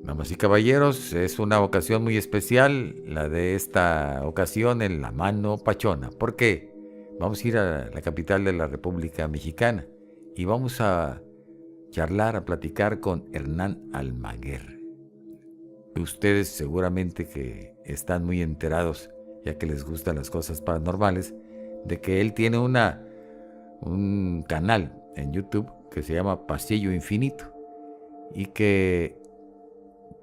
Damas y caballeros, es una ocasión muy especial, la de esta ocasión en La Mano Pachona. ¿Por qué? Vamos a ir a la capital de la República Mexicana y vamos a charlar, a platicar con Hernán Almaguer. Ustedes seguramente que están muy enterados, ya que les gustan las cosas paranormales, de que él tiene un canal en YouTube que se llama Pasillo Infinito y que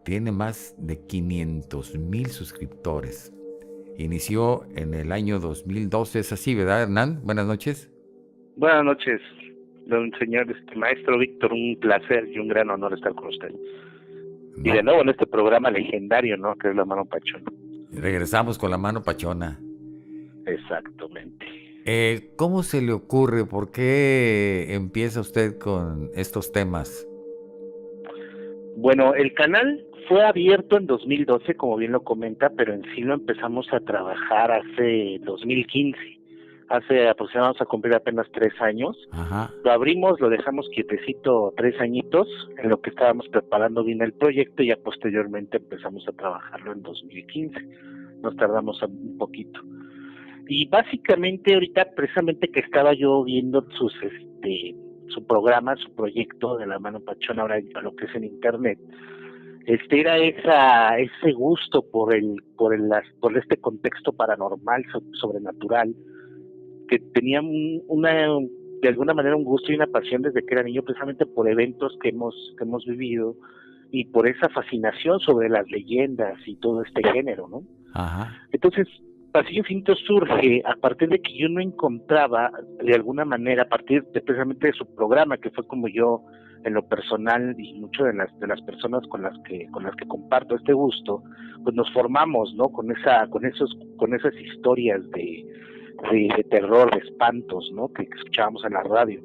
tiene más de 500,000 suscriptores. Inició en el año 2012, es así, ¿verdad, Hernán? Buenas noches. Buenas noches, don señor maestro Víctor, un placer y un gran honor estar con usted. Y de No, nuevo en este programa legendario, ¿no? Que es La Mano Pachón. regresamos con La Mano Pachona. Exactamente. ¿Cómo se le ocurre? ¿Por qué empieza usted con estos temas? Bueno, el canal fue abierto en 2012, como bien lo comenta, pero en sí lo empezamos a trabajar hace 2015. Hace aproximadamente, vamos a cumplir apenas 3 años. Ajá. Lo abrimos, lo dejamos quietecito 3 añitos, en lo que estábamos preparando bien el proyecto y ya posteriormente empezamos a trabajarlo en 2015. Nos tardamos un poquito. Y básicamente ahorita precisamente que estaba yo viendo su programa, su proyecto de La Mano Pachón, ahora lo que es en internet, era ese gusto por este contexto paranormal, sobrenatural, que tenía de alguna manera un gusto y una pasión desde que era niño, precisamente por eventos que hemos vivido y por esa fascinación sobre las leyendas y todo este género, ¿no? Ajá. Entonces, Pasillo Infinito surge a partir de que yo no encontraba, de alguna manera, a partir precisamente de su programa, que fue como yo, en lo personal, y mucho de las personas con las que comparto este gusto, pues nos formamos, ¿no? Con esas historias de terror, de espantos, ¿no? Que escuchábamos en la radio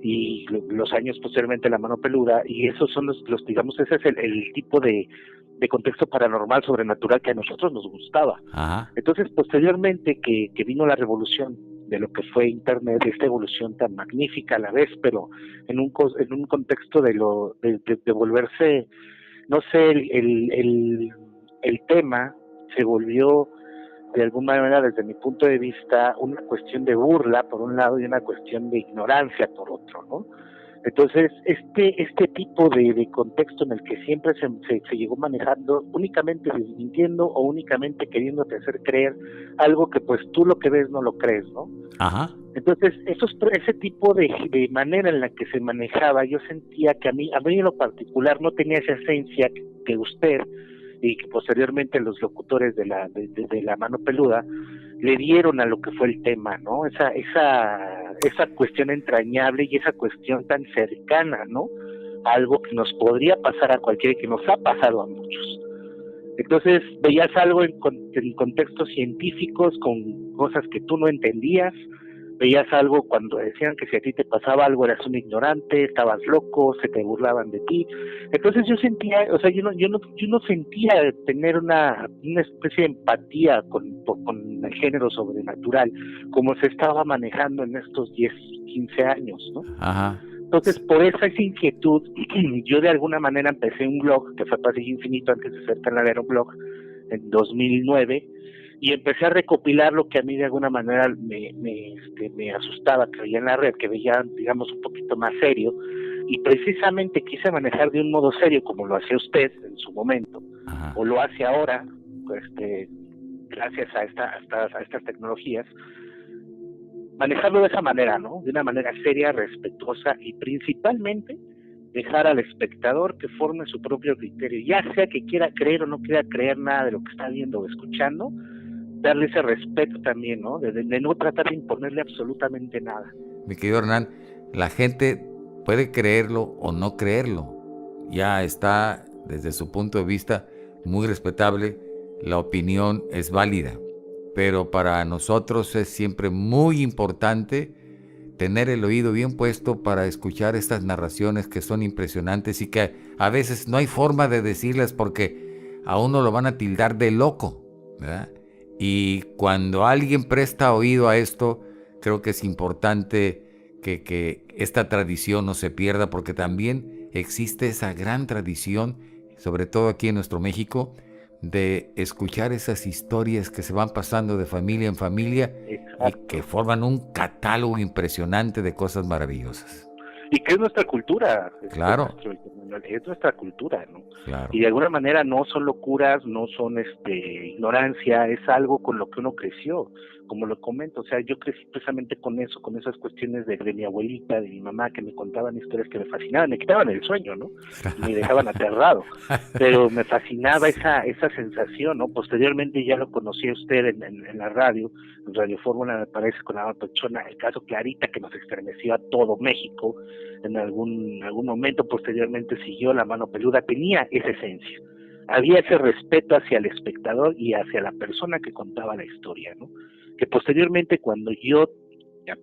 y los años posteriormente La Mano Peluda, y esos son los digamos, ese es el tipo de contexto paranormal, sobrenatural que a nosotros nos gustaba. Ajá. Entonces, posteriormente que vino la revolución de lo que fue Internet, esta evolución tan magnífica a la vez, pero en un contexto de volverse, no sé, el tema se volvió de alguna manera, desde mi punto de vista, una cuestión de burla por un lado y una cuestión de ignorancia por otro, ¿no? Entonces, este tipo de contexto en el que siempre se llegó manejando únicamente desmintiendo o únicamente queriéndote hacer creer algo que pues tú lo que ves no lo crees, ¿no? Ajá. Entonces, ese tipo de manera en la que se manejaba, yo sentía que a mí en lo particular no tenía esa esencia que usted y que posteriormente los locutores de La Mano Peluda le dieron a lo que fue el tema, ¿no? Esa cuestión entrañable y esa cuestión tan cercana, ¿no? Algo que nos podría pasar a cualquiera y que nos ha pasado a muchos. Entonces veías algo en contextos científicos, con cosas que tú no entendías, veías algo cuando decían que si a ti te pasaba algo eras un ignorante, estabas loco, se te burlaban de ti. Entonces yo sentía, o sea, yo no sentía tener una especie de empatía con el género sobrenatural, como se estaba manejando en estos 10 15 años, ¿no? Ajá. Entonces, por esa inquietud, yo de alguna manera empecé un blog, que fue Pasillo Infinito, antes de ser canal era un blog, en 2009, y empecé a recopilar lo que a mí de alguna manera me asustaba, que veía en la red, que veía, digamos, un poquito más serio, y precisamente quise manejar de un modo serio, como lo hacía usted en su momento, Ajá. o lo hace ahora, gracias a estas tecnologías, manejarlo de esa manera, ¿no? De una manera seria, respetuosa y principalmente dejar al espectador que forme su propio criterio, ya sea que quiera creer o no quiera creer nada de lo que está viendo o escuchando, darle ese respeto también, ¿no? De no tratar de imponerle absolutamente nada. Mi querido Hernán, la gente puede creerlo o no creerlo. Ya está, desde su punto de vista, muy respetable. La opinión es válida. Pero para nosotros es siempre muy importante tener el oído bien puesto para escuchar estas narraciones que son impresionantes y que a veces no hay forma de decirlas porque a uno lo van a tildar de loco, ¿verdad? Y cuando alguien presta oído a esto, creo que es importante que esta tradición no se pierda porque también existe esa gran tradición sobre todo aquí en nuestro México, de escuchar esas historias que se van pasando de familia en familia y Exacto. que forman un catálogo impresionante de cosas maravillosas. Y que es nuestra cultura, Claro, es nuestra cultura, ¿no? claro. Y de alguna manera no son locuras, no son ignorancia, es algo con lo que uno creció, como lo comento, o sea, yo crecí precisamente con eso, con esas cuestiones de mi abuelita, de mi mamá, que me contaban historias que me fascinaban, me quitaban el sueño, ¿no? Me dejaban aterrado, pero me fascinaba Sí. esa sensación, ¿no? Posteriormente ya lo conocí a usted en la radio, en Radio Fórmula, me parece, con la Pachona, el caso Clarita, que nos estremeció a todo México, en algún momento. Posteriormente siguió La Mano Peluda, tenía esa esencia, había ese respeto hacia el espectador y hacia la persona que contaba la historia, ¿no? Que posteriormente, cuando yo ya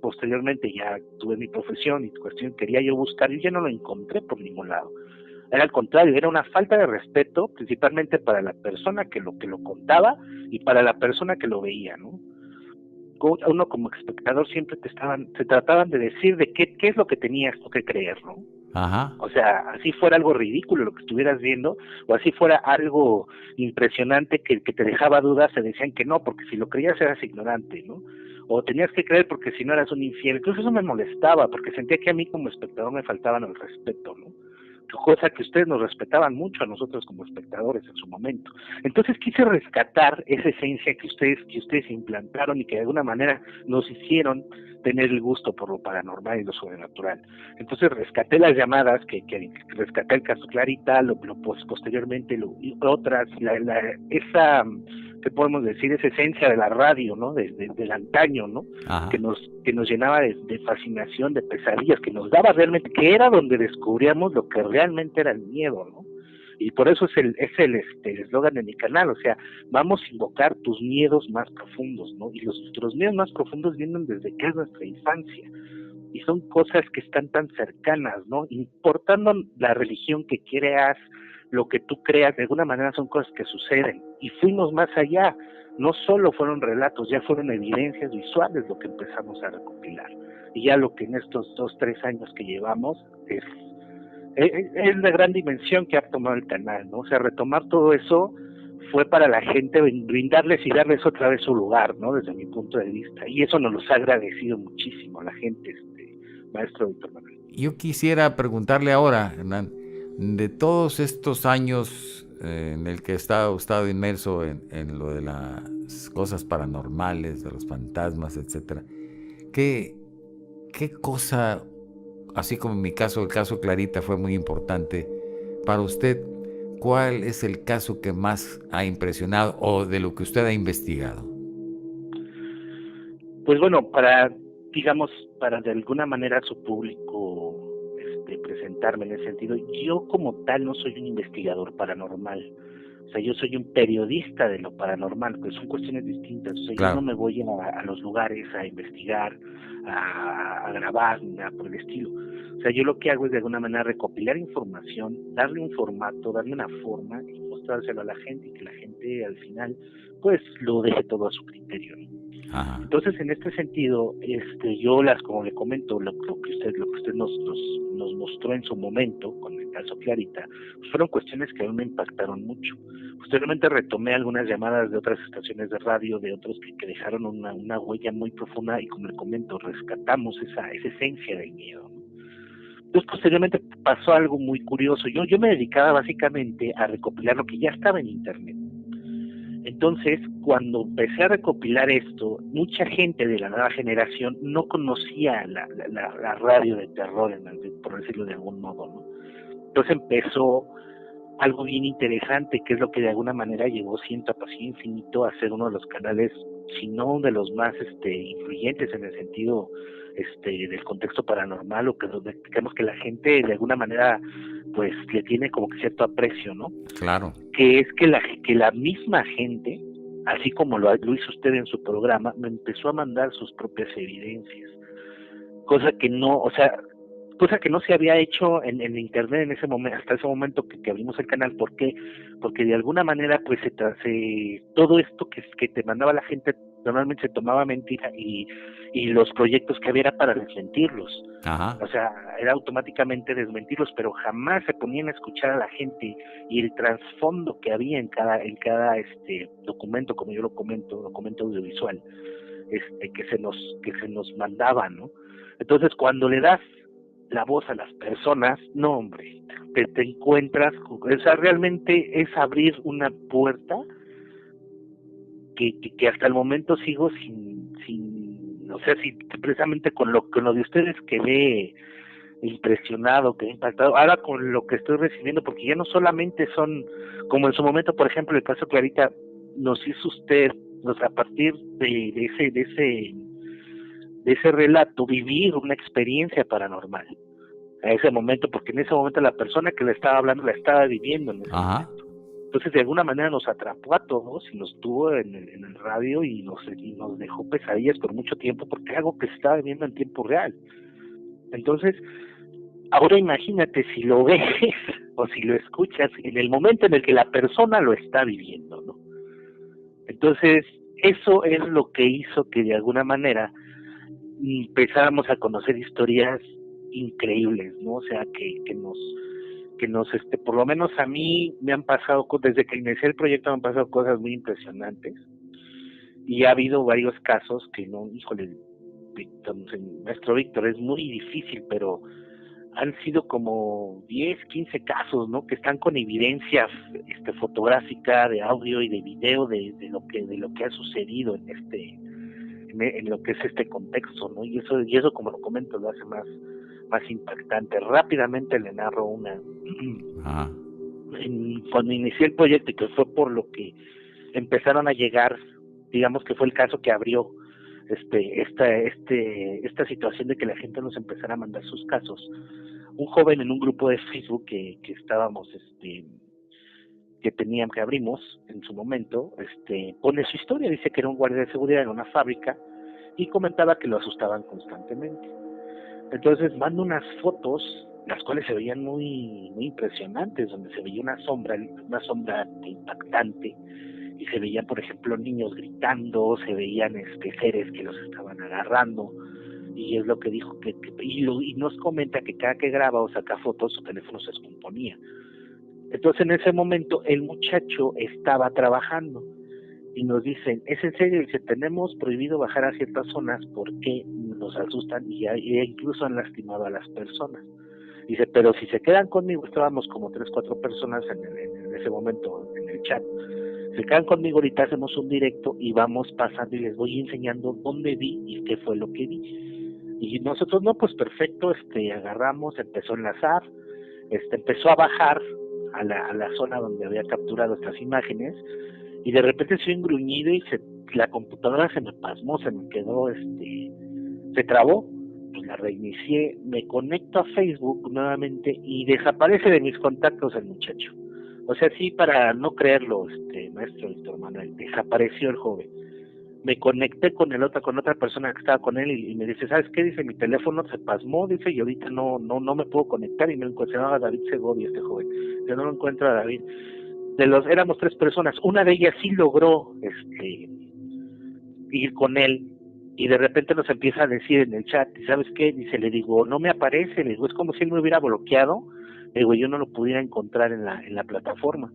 tuve mi profesión y cuestión quería yo buscar, y ya no lo encontré por ningún lado. Era al contrario, era una falta de respeto, principalmente para la persona que lo contaba y para la persona que lo veía, ¿no? Uno como espectador siempre se trataban de decir de qué es lo que tenías tú que creer, ¿no? Ajá. O sea, así fuera algo ridículo lo que estuvieras viendo, o así fuera algo impresionante que te dejaba dudas, se decían que no, porque si lo creías eras ignorante, ¿no? O tenías que creer porque si no eras un infiel. Entonces eso me molestaba, porque sentía que a mí como espectador me faltaban el respeto, ¿no? Cosa que ustedes nos respetaban mucho a nosotros como espectadores en su momento. Entonces quise rescatar esa esencia que ustedes implantaron y que de alguna manera nos hicieron tener el gusto por lo paranormal y lo sobrenatural. Entonces rescaté las llamadas, que rescaté el caso Clarita, posteriormente y otras, esa, ¿qué podemos decir? Esa esencia de la radio, ¿no? Del antaño, ¿no? Ajá. Que nos llenaba de fascinación, de pesadillas, que nos daba realmente, que era donde descubríamos lo que realmente era el miedo, ¿no? Y por eso es el eslogan de mi canal, o sea, vamos a invocar tus miedos más profundos, ¿no? Y nuestros miedos más profundos vienen desde que es nuestra infancia, y son cosas que están tan cercanas, ¿no? Importando la religión que creas, lo que tú creas, de alguna manera son cosas que suceden, y fuimos más allá, no solo fueron relatos, ya fueron evidencias visuales lo que empezamos a recopilar, y ya lo que en estos 2-3 años que llevamos es la gran dimensión que ha tomado el canal, ¿no? O sea, retomar todo eso fue para la gente, brindarles y darles otra vez su lugar, ¿no? Desde mi punto de vista. Y eso nos los ha agradecido muchísimo a la gente, maestro Víctor Manuel. Yo quisiera preguntarle ahora, Hernán, de todos estos años en el que he estado inmerso en lo de las cosas paranormales, de los fantasmas, etcétera, ¿qué cosa, así como en mi caso, el caso Clarita fue muy importante para usted? ¿Cuál es el caso que más ha impresionado o de lo que usted ha investigado? Pues bueno, digamos, para de alguna manera su público presentarme en ese sentido, yo como tal no soy un investigador paranormal. O sea, yo soy un periodista de lo paranormal, pues son cuestiones distintas. O sea, yo no Claro. me voy a los lugares a investigar, a grabar, ni nada por el estilo. O sea, yo lo que hago es de alguna manera recopilar información, darle un formato, darle una forma y mostrárselo a la gente, y que la gente al final pues lo deje todo a su criterio, ¿no? Ajá. Entonces, en este sentido, yo como le comento, lo que usted nos mostró en su momento con el caso Clarita, pues fueron cuestiones que a mí me impactaron mucho. Posteriormente retomé algunas llamadas de otras estaciones de radio, de otros que dejaron una huella muy profunda, y como le comento, rescatamos esa esencia del miedo, ¿no? Entonces, posteriormente pasó algo muy curioso. Yo me dedicaba básicamente a recopilar lo que ya estaba en internet. Entonces, cuando empecé a recopilar esto, mucha gente de la nueva generación no conocía la radio de terror, por decirlo de algún modo, ¿no? Entonces empezó algo bien interesante, que es lo que de alguna manera llevó Ciento a Pasillo Infinito a ser uno de los canales, si no uno de los más influyentes en el sentido del contexto paranormal, o que digamos que la gente de alguna manera pues le tiene como que cierto aprecio, ¿no? Claro. Que es que la misma gente, así como lo hizo usted en su programa, me empezó a mandar sus propias evidencias, cosa que no se había hecho en internet en ese momento, hasta ese momento que abrimos el canal. ¿Por qué? Porque de alguna manera pues todo esto que te mandaba la gente Normalmente se tomaba mentira y los proyectos que había era para desmentirlos. Ajá. O sea, era automáticamente desmentirlos, pero jamás se ponían a escuchar a la gente y el trasfondo que había en cada documento, como yo lo comento, documento audiovisual, que se nos mandaba, ¿no? Entonces, cuando le das la voz a las personas, no, hombre, te encuentras, o sea, realmente es abrir una puerta que hasta el momento sigo sin, o sea, si precisamente con lo de ustedes quedé impresionado, quedé impactado, ahora con lo que estoy recibiendo, porque ya no solamente son, como en su momento, por ejemplo, el caso que ahorita nos hizo usted, o sea, a partir de ese relato, vivir una experiencia paranormal a ese momento, porque en ese momento la persona que le estaba hablando la estaba viviendo en ese momento. Entonces, de alguna manera nos atrapó a todos y nos tuvo en el radio y nos dejó pesadillas por mucho tiempo, porque es algo que se estaba viviendo en tiempo real. Entonces, ahora imagínate si lo ves o si lo escuchas en el momento en el que la persona lo está viviendo, ¿no? Entonces, eso es lo que hizo que de alguna manera empezáramos a conocer historias increíbles, ¿no? O sea, que nos por lo menos a mí me han pasado, desde que inicié el proyecto me han pasado cosas muy impresionantes, y ha habido varios casos que no, híjole, maestro Víctor, es muy difícil, pero han sido como 10, 15 casos, ¿no? Que están con evidencia fotográfica, de audio y de video de lo que ha sucedido en lo que es este contexto, ¿no? Y eso como lo comento lo hace más impactante. Rápidamente le narro una. Cuando inicié el proyecto, y que fue por lo que empezaron a llegar, digamos que fue el caso que abrió esta situación de que la gente nos empezara a mandar sus casos. Un joven en un grupo de Facebook que estábamos que abrimos en su momento, pone su historia, dice que era un guardia de seguridad en una fábrica y comentaba que lo asustaban constantemente. Entonces manda unas fotos, las cuales se veían muy, muy impresionantes, donde se veía una sombra impactante, y se veían, por ejemplo, niños gritando, se veían seres que los estaban agarrando, y es lo que dijo, y nos comenta que cada que graba o saca fotos, su teléfono se descomponía. Entonces en ese momento el muchacho estaba trabajando, y nos dicen, es en serio, dice, tenemos prohibido bajar a ciertas zonas porque nos asustan y incluso han lastimado a las personas. Dice, pero si se quedan conmigo, estábamos como 3, 4 personas en ese momento en el chat, se quedan conmigo, ahorita hacemos un directo y vamos pasando y les voy enseñando dónde vi y qué fue lo que vi. Y nosotros, no, pues perfecto, agarramos, empezó a enlazar, empezó a bajar a la zona donde había capturado estas imágenes, y de repente se un gruñido y la computadora se me pasmó, se me quedó, se trabó, pues la reinicié, me conecto a Facebook nuevamente y desaparece de mis contactos el muchacho. O sea, sí, para no creerlo, maestro Víctor Manuel, desapareció el joven. Me conecté con otra persona que estaba con él y me dice, ¿sabes qué? Dice, mi teléfono se pasmó, dice, y ahorita no me puedo conectar, y me encontré a David Segovia, este joven. Yo no lo encuentro a David. Éramos 3 personas, una de ellas sí logró ir con él, y de repente nos empieza a decir en el chat, ¿sabes qué? Dice, le digo, no me aparece, le digo, es como si él me hubiera bloqueado, le digo, yo no lo pudiera encontrar en la plataforma.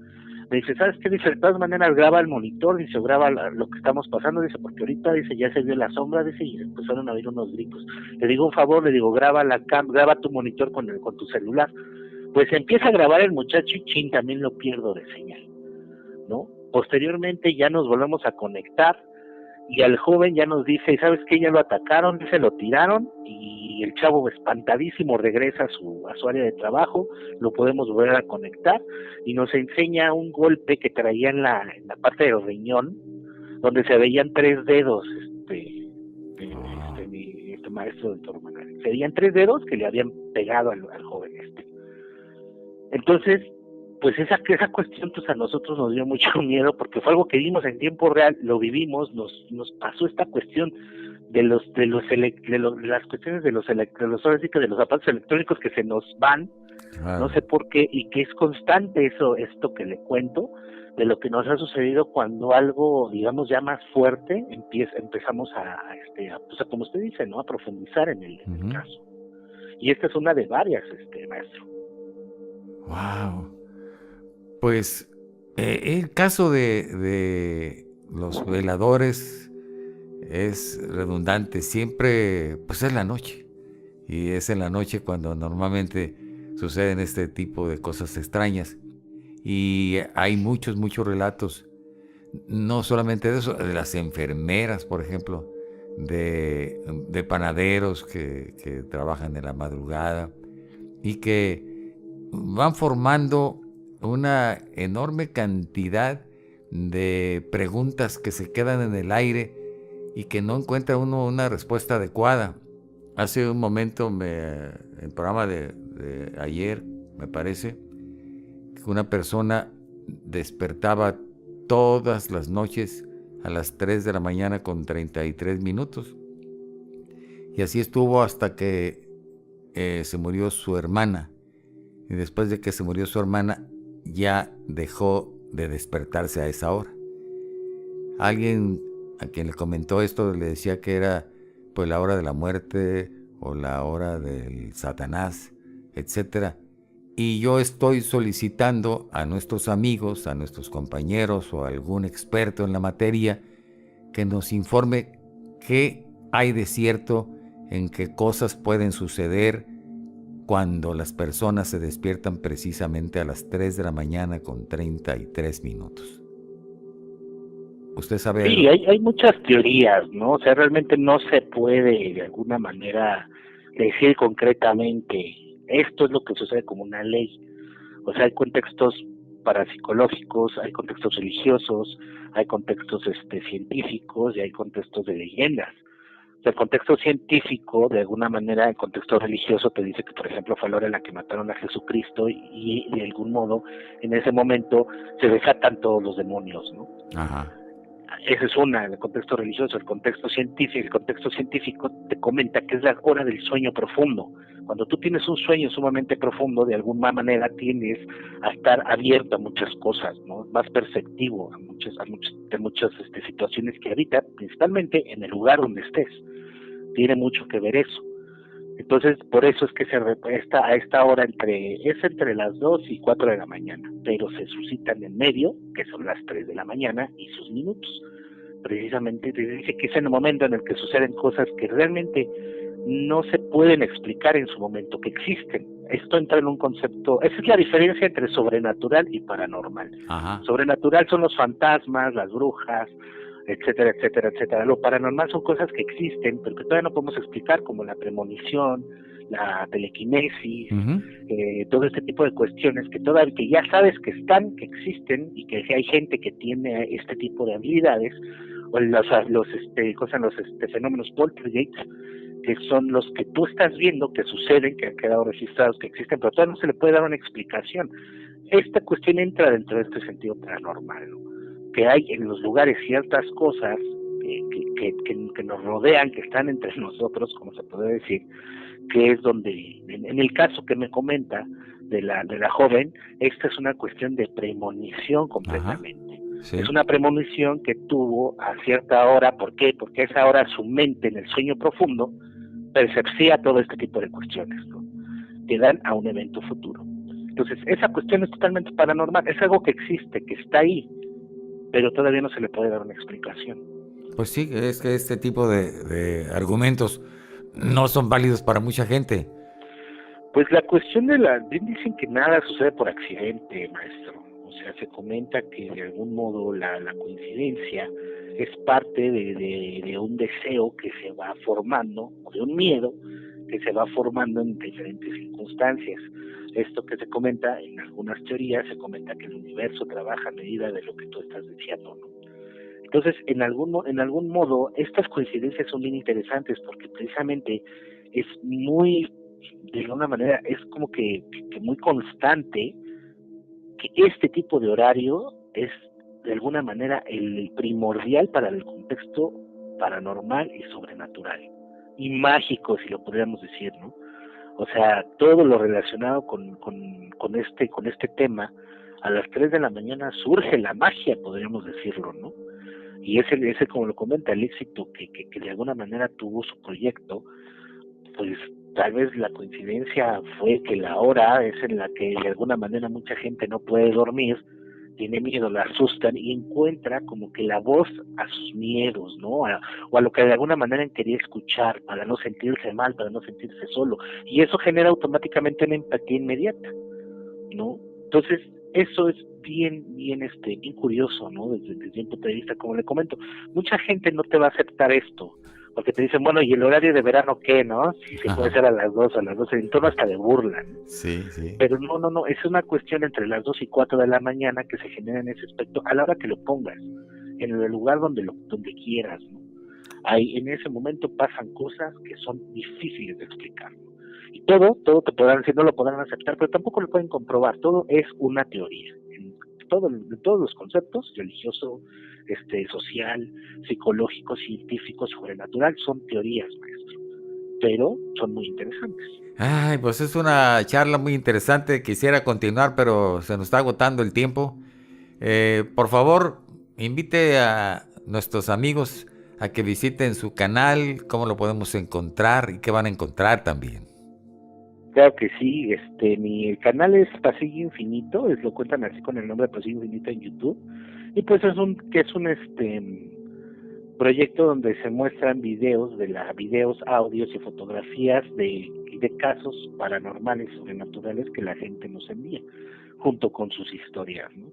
Me dice, ¿sabes qué? Dice, de todas maneras graba el monitor, dice, graba lo que estamos pasando, dice, porque ahorita, dice, ya se vio la sombra, dice, y empezaron a oír unos gritos. Le digo, un favor, le digo, graba tu monitor con tu celular. Pues empieza a grabar el muchacho y también lo pierdo de señal, ¿no? Posteriormente ya nos volvemos a conectar y al joven ya nos dice, ¿sabes qué? Ya lo atacaron, dice, lo tiraron, y el chavo espantadísimo regresa a su área de trabajo, lo podemos volver a conectar y nos enseña un golpe que traía en la parte del riñón, donde se veían 3 dedos, mi maestro Víctor Manuel, se veían 3 dedos que le habían pegado al joven Entonces, pues esa cuestión, pues a nosotros nos dio mucho miedo, porque fue algo que vimos en tiempo real, lo vivimos, nos pasó esta cuestión de las cuestiones de los aparatos electrónicos que se nos van, No sé por qué, y que es constante esto que le cuento, de lo que nos ha sucedido cuando algo, digamos, ya más fuerte, empezamos pues como usted dice, ¿no? A profundizar en el caso. Y esta es una de varias, maestro. Wow. Pues el caso de los veladores es redundante, siempre pues es la noche, y es en la noche cuando normalmente suceden este tipo de cosas extrañas, y hay muchos relatos, no solamente de eso, de las enfermeras, por ejemplo, de panaderos que trabajan en la madrugada y que van formando una enorme cantidad de preguntas que se quedan en el aire y que no encuentra uno una respuesta adecuada. Hace un momento, el programa de ayer, me parece, que una persona despertaba todas las noches a las 3 de la mañana con 33 minutos. Y así estuvo hasta que se murió su hermana. Y después de que se murió su hermana, ya dejó de despertarse a esa hora. Alguien a quien le comentó esto le decía que era pues la hora de la muerte o la hora del Satanás, etcétera. Y yo estoy solicitando a nuestros amigos, a nuestros compañeros o a algún experto en la materia que nos informe qué hay de cierto en qué cosas pueden suceder cuando las personas se despiertan precisamente a las 3 de la mañana con 33 minutos. ¿Usted sabe algo? Sí, hay muchas teorías, ¿no? O sea, realmente no se puede de alguna manera decir concretamente esto es lo que sucede como una ley. O sea, hay contextos parapsicológicos, hay contextos religiosos, hay contextos científicos y hay contextos de leyendas. O sea, el contexto científico, de alguna manera, el contexto religioso te dice que, por ejemplo, fue la hora en la que mataron a Jesucristo y de algún modo, en ese momento, se desatan todos los demonios, ¿no? Ajá. Ese es el contexto religioso. El contexto científico te comenta que es la hora del sueño profundo. Cuando tú tienes un sueño sumamente profundo, de alguna manera tienes a estar abierto a muchas cosas, ¿no? Más perceptivo a muchas situaciones que habitas, principalmente en el lugar donde estés. Tiene mucho que ver eso. Entonces, por eso es que a esta hora entre las 2 y 4 de la mañana, pero se suscitan en medio, que son las 3 de la mañana y sus minutos. Precisamente te dice que es en el momento en el que suceden cosas que realmente no se pueden explicar en su momento, que existen. Esto entra en un concepto, esa es la diferencia entre sobrenatural y paranormal. Ajá. Sobrenatural son los fantasmas, las brujas, etcétera, etcétera, etcétera. Lo paranormal son cosas que existen, pero que todavía no podemos explicar, como la premonición, la telequinesis, todo este tipo de cuestiones que todavía que ya sabes que están, que existen y que hay gente que tiene este tipo de habilidades, o los fenómenos poltergeist, que son los que tú estás viendo que suceden, que han quedado registrados, que existen, pero todavía no se le puede dar una explicación. Esta cuestión entra dentro de este sentido paranormal, ¿no? Que hay en los lugares ciertas cosas que nos rodean, que están entre nosotros, como se puede decir, que es donde, en el caso que me comenta de la joven, esta es una cuestión de premonición completamente. Sí. Es una premonición que tuvo a cierta hora. ¿Por qué? Porque a esa hora su mente, en el sueño profundo, percepcía todo este tipo de cuestiones, ¿no? Que dan a un evento futuro. Entonces, esa cuestión es totalmente paranormal, es algo que existe, que está ahí, pero todavía no se le puede dar una explicación. Pues sí, es que este tipo de argumentos no son válidos para mucha gente. Pues la cuestión bien dicen que nada sucede por accidente, maestro. O sea, se comenta que de algún modo la coincidencia es parte de un deseo que se va formando, o de un miedo que se va formando en diferentes circunstancias. Esto que se comenta, en algunas teorías, se comenta que el universo trabaja a medida de lo que tú estás diciendo, ¿no? Entonces, en algún modo, estas coincidencias son bien interesantes porque precisamente es muy, de alguna manera, es como que muy constante que este tipo de horario es, de alguna manera, el primordial para el contexto paranormal y sobrenatural. Y mágico, si lo podríamos decir, ¿no? O sea, todo lo relacionado con este tema, a las 3 de la mañana surge la magia, podríamos decirlo, ¿no? Y ese como lo comenta, el éxito que de alguna manera tuvo su proyecto, pues tal vez la coincidencia fue que la hora es en la que de alguna manera mucha gente no puede dormir, tiene miedo, la asustan y encuentra como que la voz a sus miedos, ¿no? O a lo que de alguna manera quería escuchar para no sentirse mal, para no sentirse solo. Y eso genera automáticamente una empatía inmediata, ¿no? Entonces, eso es bien curioso, ¿no? Desde mi punto de vista, como le comento, mucha gente no te va a aceptar esto, porque te dicen, bueno, ¿y el horario de verano qué, no? Si se puede ser a las 2, a las 12, en torno hasta de burla, ¿no? Sí. Pero no, es una cuestión entre las 2 y 4 de la mañana que se genera en ese aspecto, a la hora que lo pongas, en el lugar donde quieras, ¿no? Ahí, en ese momento pasan cosas que son difíciles de explicar, ¿no? Y todo te podrán decir, no lo podrán aceptar, pero tampoco lo pueden comprobar, todo es una teoría. De todos los conceptos, religioso, social, psicológico, científico, sobrenatural, son teorías, maestro, pero son muy interesantes. Ay, pues es una charla muy interesante, quisiera continuar, pero se nos está agotando el tiempo. Por favor, invite a nuestros amigos a que visiten su canal, cómo lo podemos encontrar y qué van a encontrar también. Claro que sí, mi canal es Pasillo Infinito, lo cuentan así con el nombre de Pasillo Infinito en YouTube, y pues es un proyecto donde se muestran videos, audios y fotografías de casos paranormales, sobrenaturales que la gente nos envía, junto con sus historias, ¿no?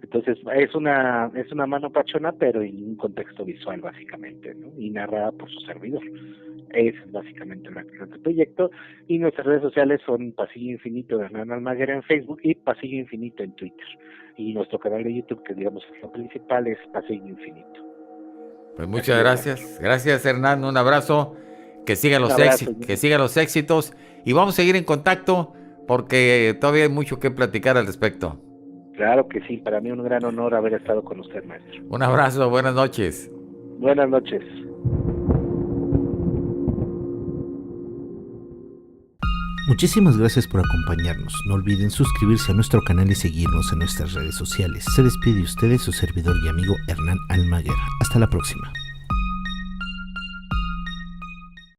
Entonces es una mano pachona, pero en un contexto visual básicamente, ¿no? Y narrada por su servidor. Ese es básicamente el proyecto, y nuestras redes sociales son Pasillo Infinito de Hernán Almaguer en Facebook y Pasillo Infinito en Twitter, y nuestro canal de YouTube, que digamos es lo principal, es Pasillo Infinito. Pues muchas gracias Hernán, un abrazo, que sigan los éxitos, y vamos a seguir en contacto porque todavía hay mucho que platicar al respecto. Claro que sí, para mí un gran honor haber estado con usted, maestro. Un abrazo, buenas noches. Buenas noches. Muchísimas gracias por acompañarnos. No olviden suscribirse a nuestro canal y seguirnos en nuestras redes sociales. Se despide de ustedes su servidor y amigo Hernán Almaguer. Hasta la próxima.